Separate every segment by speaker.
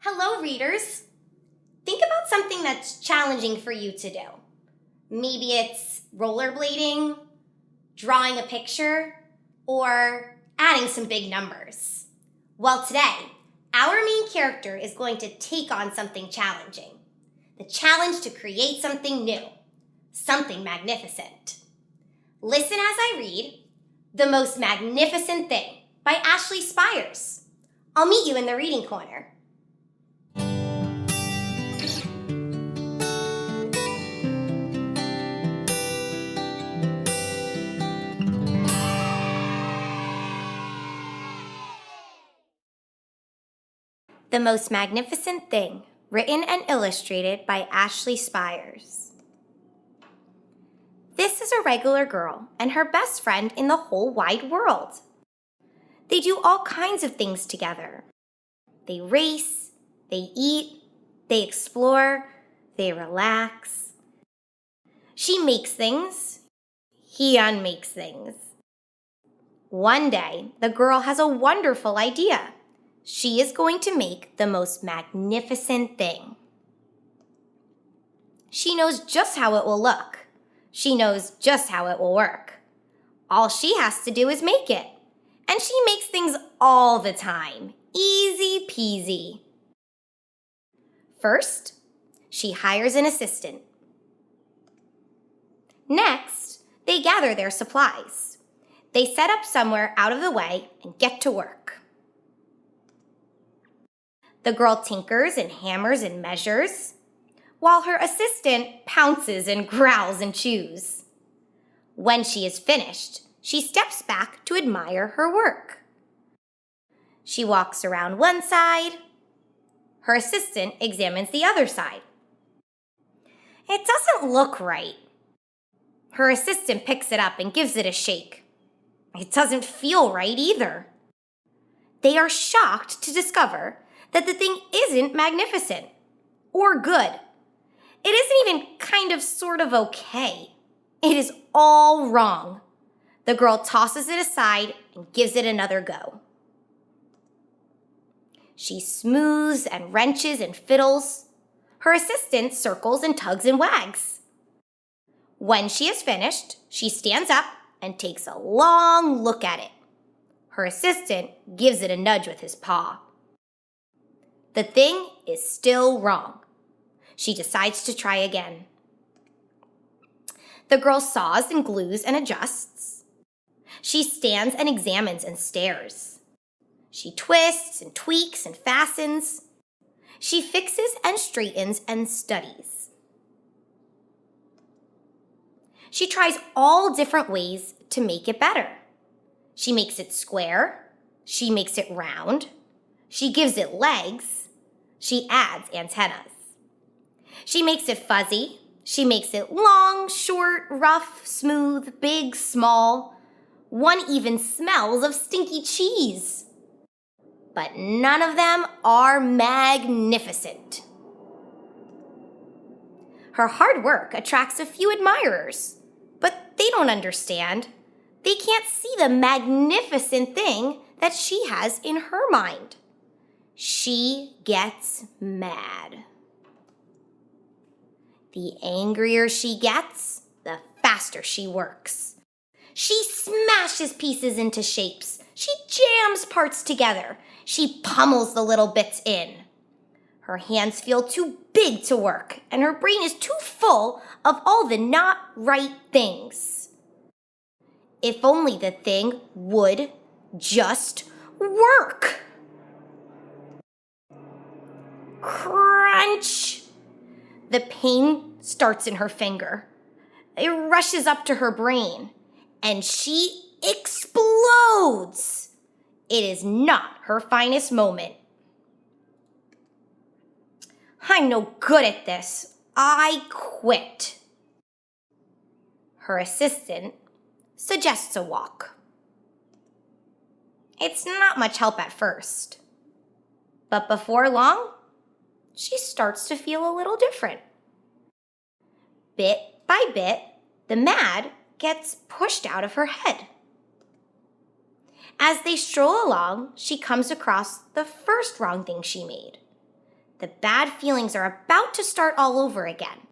Speaker 1: Hello, readers. Think about something that's challenging for you to do. Maybe it's rollerblading, drawing a picture, or adding some big numbers. Well, today, our main character is going to take on something challenging. The challenge to create something new, something magnificent. Listen as I read The Most Magnificent Thing by Ashley Spires. I'll meet you in the reading corner. The Most Magnificent Thing, written and illustrated by Ashley Spires. This is a regular girl and her best friend in the whole wide world. They do all kinds of things together. They race, they eat, they explore, they relax. She makes things, he unmakes things. One day, the girl has a wonderful idea. She is going to make the most magnificent thing. She knows just how it will look. She knows just how it will work. All she has to do is make it. And she makes things all the time. Easy peasy. First, she hires an assistant. Next, they gather their supplies. They set up somewhere out of the way and get to work. The girl tinkers and hammers and measures, while her assistant pounces and growls and chews. When she is finished, she steps back to admire her work. She walks around one side. Her assistant examines the other side. It doesn't look right. Her assistant picks it up and gives it a shake. It doesn't feel right either. They are shocked to discover that the thing isn't magnificent or good. It isn't even sort of okay. It is all wrong. The girl tosses it aside and gives it another go. She smooths and wrenches and fiddles. Her assistant circles and tugs and wags. When she is finished, she stands up and takes a long look at it. Her assistant gives it a nudge with his paw. The thing is still wrong. She decides to try again. The girl saws and glues and adjusts. She stands and examines and stares. She twists and tweaks and fastens. She fixes and straightens and studies. She tries all different ways to make it better. She makes it square. She makes it round. She gives it legs. She adds antennas. She makes it fuzzy. She makes it long, short, rough, smooth, big, small. One even smells of stinky cheese. But none of them are magnificent. Her hard work attracts a few admirers, but they don't understand. They can't see the magnificent thing that she has in her mind. She gets mad. The angrier she gets, the faster she works. She smashes pieces into shapes. She jams parts together. She pummels the little bits in. Her hands feel too big to work, and her brain is too full of all the not right things. If only the thing would just work. Crunch! The pain starts in her finger. It rushes up to her brain, and she explodes. It is not her finest moment. I'm no good at this. I quit. Her assistant suggests a walk. It's not much help at first, but before long, she starts to feel a little different. Bit by bit, the mad gets pushed out of her head. As they stroll along, she comes across the first wrong thing she made. The bad feelings are about to start all over again.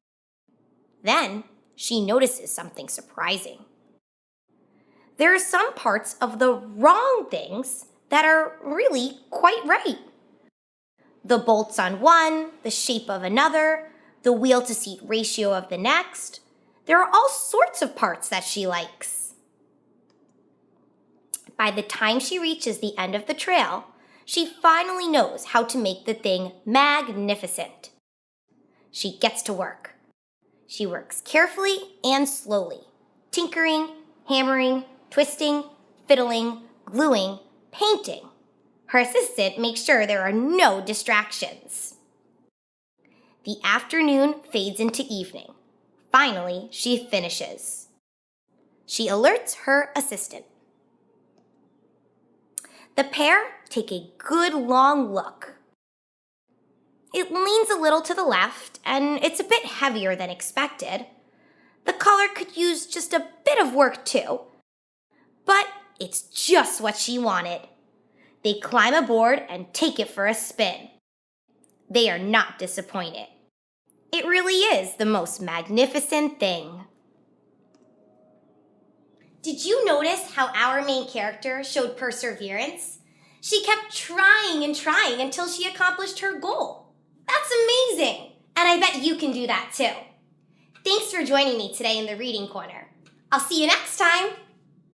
Speaker 1: Then she notices something surprising. There are some parts of the wrong things that are really quite right. The bolts on one, the shape of another, the wheel-to-seat ratio of the next. There are all sorts of parts that she likes. By the time she reaches the end of the trail, she finally knows how to make the thing magnificent. She gets to work. She works carefully and slowly, tinkering, hammering, twisting, fiddling, gluing, painting. Her assistant makes sure there are no distractions. The afternoon fades into evening. Finally, she finishes. She alerts her assistant. The pair take a good long look. It leans a little to the left, and it's a bit heavier than expected. The collar could use just a bit of work too, but it's just what she wanted. They climb aboard and take it for a spin. They are not disappointed. It really is the most magnificent thing. Did you notice how our main character showed perseverance? She kept trying and trying until she accomplished her goal. That's amazing! And I bet you can do that too. Thanks for joining me today in the Reading Corner. I'll see you next time!